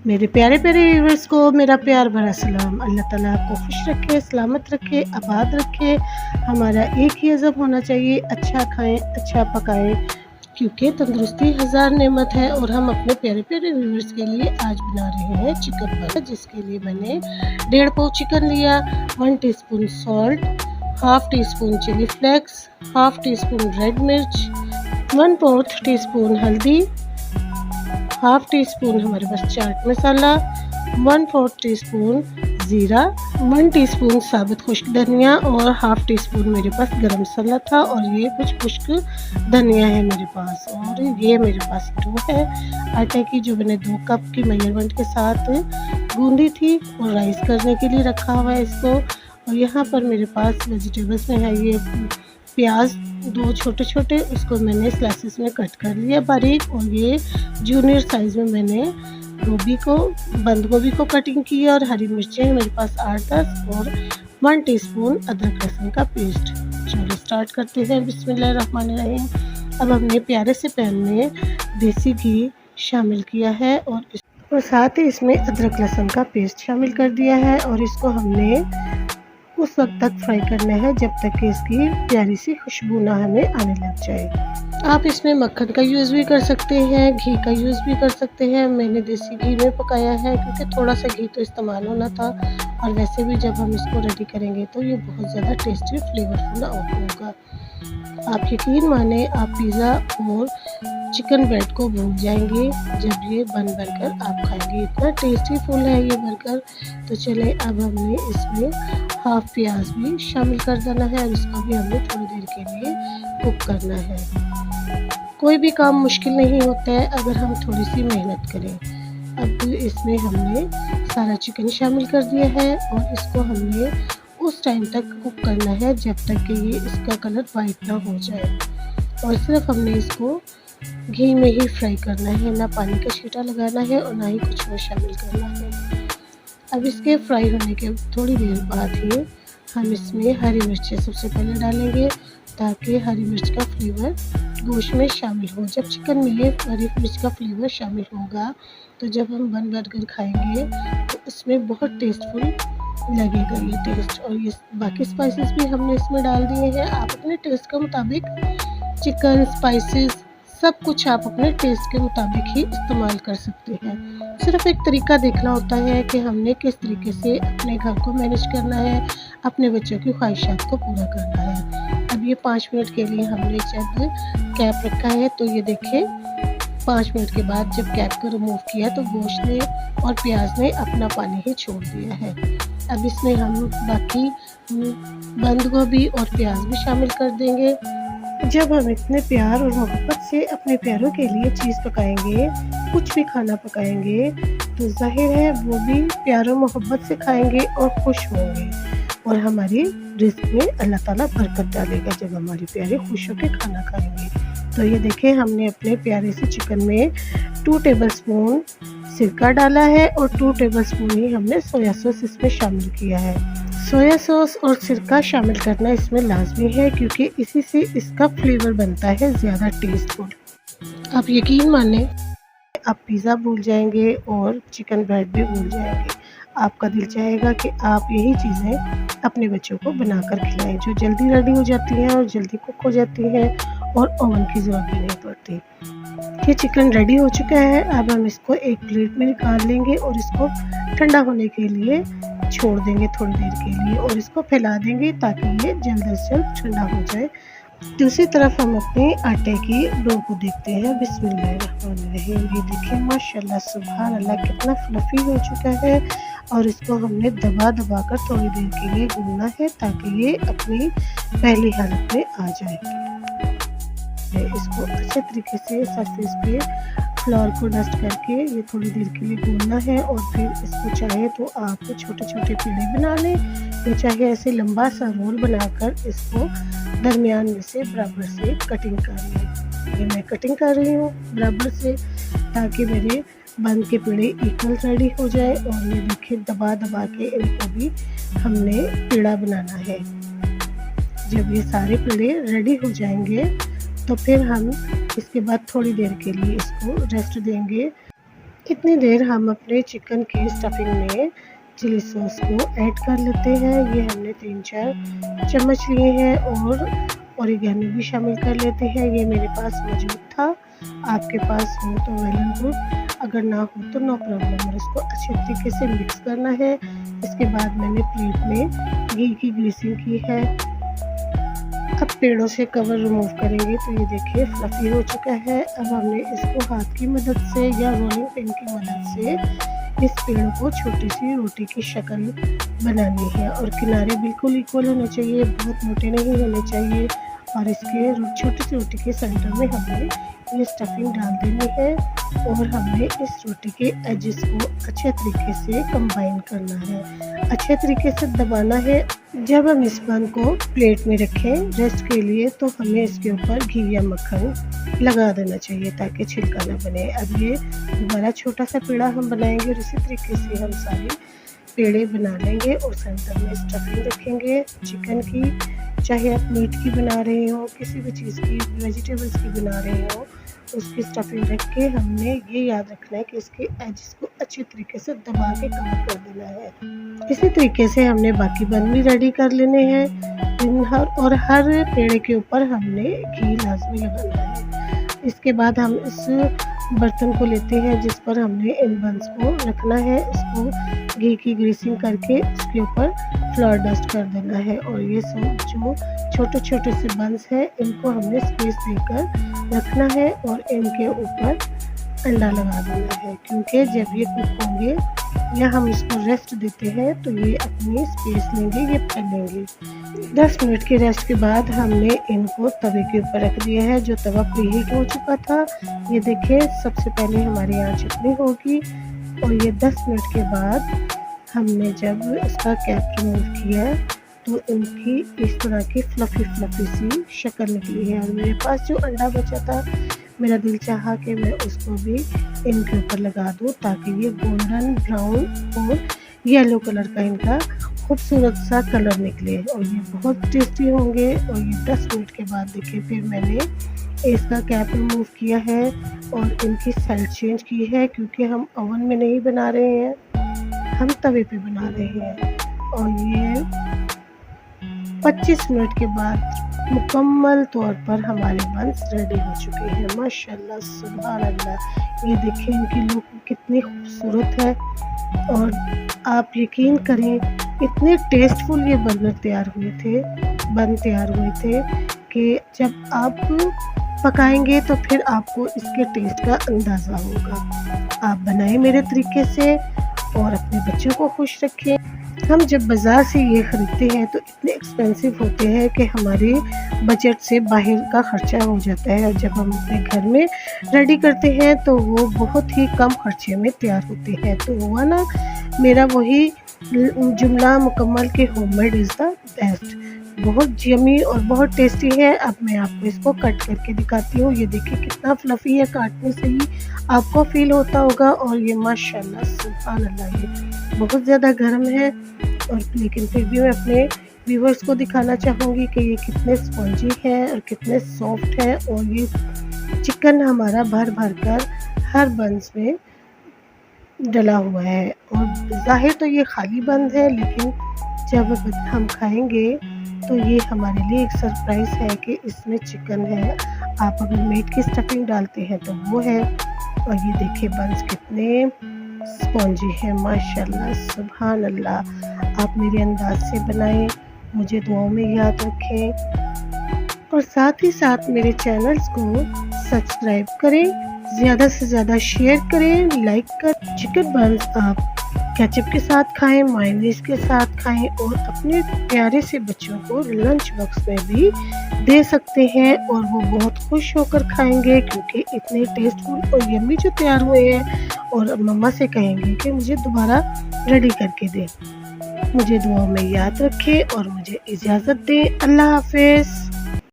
मेरे प्यारे प्यारे व्यूअर्स को मेरा प्यार भरा सलाम। अल्लाह ताला आपको खुश रखे, सलामत रखे, आबाद रखे। हमारा एक ही अज़म होना चाहिए, अच्छा खाएं, अच्छा पकाएं, क्योंकि तंदुरुस्ती हज़ार नेमत है। और हम अपने प्यारे प्यारे व्यूअर्स के लिए आज बना रहे हैं चिकन बर्गर, जिसके लिए मैंने 1.5 पाव चिकन लिया, 1 teaspoon salt, half teaspoon chilli flakes, half teaspoon red मिर्च, 1/4 टीस्पून हल्दी, हाफ़ टी स्पून हमारे पास चाट मसाला, 1/4 टीस्पून ज़ीरा, 1 टीस्पून साबुत खुश्क धनिया और हाफ़ टी स्पून मेरे पास गरम मसाला था। और ये कुछ खुश्क धनिया है मेरे पास। और ये मेरे पास डो है आटे की, जो मैंने 2 कप की मेजरमेंट के साथ गूंदी थी और राइस करने के लिए रखा हुआ है इसको। और यहाँ पर मेरे पास वेजिटेबल्स में है ये प्याज 2 छोटे छोटे, इसको मैंने स्लाइसेस में कट कर लिया बारीक। और ये जूनियर साइज़ में मैंने बंद गोभी को कटिंग की। और हरी मिर्चें मेरे पास 8-10 और 1 टीस्पून अदरक लहसुन का पेस्ट। चलो स्टार्ट करते हैं। बिस्मिल्लाहिर्रहमानिर्रहीम। अब हमने प्यारे से पैन में देसी घी शामिल किया है और साथ ही इसमें अदरक लहसुन का पेस्ट शामिल कर दिया है। और इसको हमने उस वक्त तक फ्राई करना है जब तक कि इसकी प्यारी सी खुशबू ना हमें आने लग जाए। आप इसमें मक्खन का यूज़ भी कर सकते हैं, घी का यूज़ भी कर सकते हैं। मैंने देसी घी में पकाया है क्योंकि थोड़ा सा घी तो इस्तेमाल होना था। और वैसे भी जब हम इसको रेडी करेंगे तो ये बहुत ज़्यादा टेस्टी फ्लेवरफुल होगा। आप यकीन माने, आप पिज़्ज़ा और चिकन ब्रेड को भूल जाएंगे जब ये बर्गर आप खाएंगे। इतना टेस्टी फुल है ये बर्गर। तो चले अब हमने इसमें हाफ़ प्याज भी शामिल कर देना है और इसको भी हमने थोड़ी देर के लिए कुक करना है। कोई भी काम मुश्किल नहीं होता है अगर हम थोड़ी सी मेहनत करें। अब इसमें हमने सारा चिकन शामिल कर दिया है और इसको हमने उस टाइम तक कुक करना है जब तक कि ये इसका कलर वाइट ना हो जाए। और सिर्फ हमने इसको घी में ही फ्राई करना है, ना पानी का छींटा लगाना है और ना ही कुछ और शामिल करना है। अब इसके फ्राई होने के थोड़ी देर बाद ही हम इसमें हरी मिर्चें सबसे पहले डालेंगे, ताकि हरी मिर्च का फ्लेवर गोश्त में शामिल हो। जब चिकन में ये हरी मिर्च का फ्लेवर शामिल होगा तो जब हम बर्गर खाएंगे तो इसमें बहुत टेस्टफुल लगेगा ये टेस्ट। और ये बाकी स्पाइसेस भी हमने इसमें डाल दिए हैं। आप अपने टेस्ट के मुताबिक चिकन स्पाइसेस सब कुछ आप अपने टेस्ट के मुताबिक ही इस्तेमाल कर सकते हैं। सिर्फ एक तरीका देखना होता है कि हमने किस तरीके से अपने घर को मैनेज करना है, अपने बच्चों की ख्वाहिशात को पूरा करना है। अब ये 5 मिनट के लिए हमने जब कैप रखा है तो ये देखें 5 मिनट के बाद जब कैप को रिमूव किया तो गोश्त ने और प्याज ने अपना पानी ही छोड़ दिया है। अब इसमें हम बाकी बंद गोभी और प्याज भी शामिल कर देंगे। जब हम इतने प्यार और मोहब्बत से अपने प्यारों के लिए चीज़ पकाएंगे, कुछ भी खाना पकाएंगे, तो जाहिर है वो भी प्यार और मोहब्बत से खाएंगे और खुश होंगे। और हमारी रिज़्क में अल्लाह ताला बरकत डालेगा जब हमारी प्यारे खुश होकर खाना खाएंगे। तो ये देखें हमने अपने प्यारे से चिकन में 2 टेबलस्पून सिरका डाला है और 2 टेबलस्पून ही हमने सोया सॉस इसमें शामिल किया है। सोया सॉस और सिरका शामिल करना इसमें लाजमी है क्योंकि इसी से इसका फ्लेवर बनता है ज़्यादा टेस्टफुल। आप यकीन माने, आप पिज़्ज़ा भूल जाएंगे और चिकन ब्रेड भी भूल जाएंगे। आपका दिल चाहेगा कि आप यही चीज़ें अपने बच्चों को बनाकर खिलाएं, जो जल्दी रेडी हो जाती हैं और जल्दी कुक हो जाती हैं और ओवन की ज़रूरत भी नहीं पड़ती। ये चिकन रेडी हो चुका है। अब हम इसको एक प्लेट में निकाल लेंगे और इसको ठंडा होने के लिए छोड़ देंगे थोड़ी देर के लिए और इसको फैला देंगे ताकि ये जल्द से जल्द ठंडा हो जाए। दूसरी तरफ हम अपने आटे की डो को देखते हैं। बिस्मिल्लाहिर्रहमानिर्रहीम। ये देखिए माशाल्लाह सुभान अल्लाह कितना फ्लफी हो चुका है। और इसको हमने दबा दबा कर थोड़ी देर के लिए गूंदना है ताकि ये अपनी पहली हालत में आ जाए। इसको अच्छे तरीके से सरफेस पे फ्लोर को डस्ट करके ये थोड़ी देर के लिए गूंदना है। और फिर इसको चाहे तो आप छोटे छोटे पेड़े बना लें या चाहे ऐसे लंबा सा रोल बनाकर इसको दरमियान में से बराबर से कटिंग कर लें। ये मैं कटिंग कर रही हूँ बराबर से ताकि मेरे बंद के पेड़े इक्वल रेडी हो जाए। और ये देखिए दबा दबा के इनको भी हमने पेड़ा बनाना है। जब ये सारे पेड़े रेडी हो जाएंगे तो फिर हम इसके बाद थोड़ी देर के लिए इसको रेस्ट देंगे। इतनी देर हम अपने चिकन की स्टफिंग में चिली सॉस को ऐड कर लेते हैं। ये हमने 3-4 चम्मच लिए हैं और ऑरिगेनो भी शामिल कर लेते हैं। ये मेरे पास मौजूद था, आपके पास हो तो वेल एंड गुड, अगर ना हो तो नो प्रॉब्लम। और इसको अच्छे तरीके से मिक्स करना है। इसके बाद मैंने प्लेट में घी की ग्रीसिंग की है। अब पेड़ों से कवर रिमूव करेंगे तो ये देखिए फ्लफी हो चुका है। अब हमने इसको हाथ की मदद से या रोलिंग पिन की मदद से इस पेड़ को छोटी सी रोटी की शक्ल बनानी है और किनारे बिल्कुल इक्वल होने चाहिए, बहुत मोटे नहीं होने चाहिए। और इसके छोटी सी रोटी के सेंटर में हमने ये स्टफिंग डाल देनी है और हमने इस रोटी के एजेस को अच्छे तरीके से कंबाइन करना है, अच्छे तरीके से दबाना है। जब हम इस बन को प्लेट में रखें रेस्ट के लिए तो हमें इसके ऊपर घी या मक्खन लगा देना चाहिए ताकि छिलका ना बने। अब ये दोबारा छोटा सा पेड़ा हम बनाएंगे और इसी तरीके से हम सारे पेड़े बना लेंगे और सेंटर में स्टफिंग रखेंगे चिकन की। चाहे आप मीट की बना रहे हो, किसी भी चीज़ की, वेजिटेबल्स की बना रहे हो, उसकी स्टफिंग रख के हमने ये याद रखना है कि इसके एजेस को अच्छे तरीके से दबा के कवर कर देना है। इसी तरीके से हमने बाकी बन भी रेडी कर लेने हैं और हर पेड़े के ऊपर हमने घी लाजमी लगाना है। इसके बाद हम इस बर्तन को लेते हैं जिस पर हमने इन बंस को रखना है। इसको घी की ग्रीसिंग करके इसके ऊपर फ्लोर डस्ट कर देना है और ये सब जो छोटे छोटे से बंस है इनको हमने स्पेस देकर रखना है और इनके ऊपर अंडा लगा देना है, क्योंकि जब ये कुक होंगे या हम इसको रेस्ट देते हैं तो ये अपनी स्पेस लेंगे, ये फैलेंगे। 10 मिनट के रेस्ट के बाद हमने इनको तवे के ऊपर रख दिया है। जो तवा प्रीहीट हो चुका था, ये देखिए सबसे पहले हमारी आंच इतनी होगी और ये 10 मिनट के बाद हमने जब इसका कैप रिमूव किया तो इनकी इस तरह की फ्लफी सी शक्ल निकली है। और मेरे पास जो अंडा बचा था मेरा दिल चाहा कि मैं उसको भी इनके ऊपर लगा दूँ ताकि ये गोल्डन ब्राउन और येलो कलर का इनका खूबसूरत सा कलर निकले और ये बहुत टेस्टी होंगे। और ये 10 मिनट के बाद देखिए फिर मैंने इसका कैप रिमूव किया है और इनकी साइड चेंज की है, क्योंकि हम ओवन में नहीं बना रहे हैं, हम तवे पे बना रहे हैं। और ये 25 मिनट के बाद मुकम्मल तौर पर हमारे बंस रेडी हो चुके हैं। माशाल्लाह सुभान अल्लाह, ये देखिए इनकी लुक कितनी खूबसूरत है और आप यकीन करें इतने टेस्टफुल ये बन तैयार हुए थे कि जब आप पकाएंगे तो फिर आपको इसके टेस्ट का अंदाज़ा होगा। आप बनाएं मेरे तरीके से और अपने बच्चों को खुश रखें। हम जब बाज़ार से ये ख़रीदते हैं तो इतने एक्सपेंसिव होते हैं कि हमारे बजट से बाहर का ख़र्चा हो जाता है, और जब हम अपने घर में रेडी करते हैं तो वो बहुत ही कम खर्चे में तैयार होते हैं। तो हुआ ना मेरा वही जुमला मुकम्मल के होममेड इज़ द बेस्ट। बहुत यमी और बहुत टेस्टी है। अब मैं आपको इसको कट करके दिखाती हूँ। ये देखिए कितना फ्लफ़ी है, काटने से ही आपको फील होता होगा। और ये माशाल्लाह सुभान अल्लाह, ये बहुत ज़्यादा गर्म है और लेकिन फिर भी मैं अपने व्यूवर्स को दिखाना चाहूँगी कि ये कितने स्पॉन्जी है और कितने सॉफ्ट है। और ये चिकन हमारा भर भर कर हर बंस में डला हुआ है और ज़ाहिर तो ये खाली बंद है, लेकिन जब हम खाएंगे तो ये हमारे लिए एक सरप्राइज़ है कि इसमें चिकन है। आप अगर मीट की स्टफिंग डालते हैं तो वो है। और ये देखिए बंस कितने स्पॉन्जी है, माशाल्लाह सुभान अल्लाह। आप मेरे अंदाज से बनाएं, मुझे दुआओं में याद रखें और साथ ही साथ मेरे चैनल्स को सब्सक्राइब करें, ज़्यादा से ज़्यादा शेयर करें, लाइक करें। चिकन बंस आप केचप के साथ खाएं, मायोनीज के साथ खाएं और अपने प्यारे से बच्चों को लंच बॉक्स में भी दे सकते हैं और वो बहुत खुश होकर खाएंगे, क्योंकि इतने टेस्टफुल और यम्मी जो तैयार हुए हैं। और मम्मा से कहेंगे कि मुझे दोबारा रेडी करके दें। मुझे दुआ में याद रखें और मुझे इजाज़त दें। अल्लाह हाफ़िज़।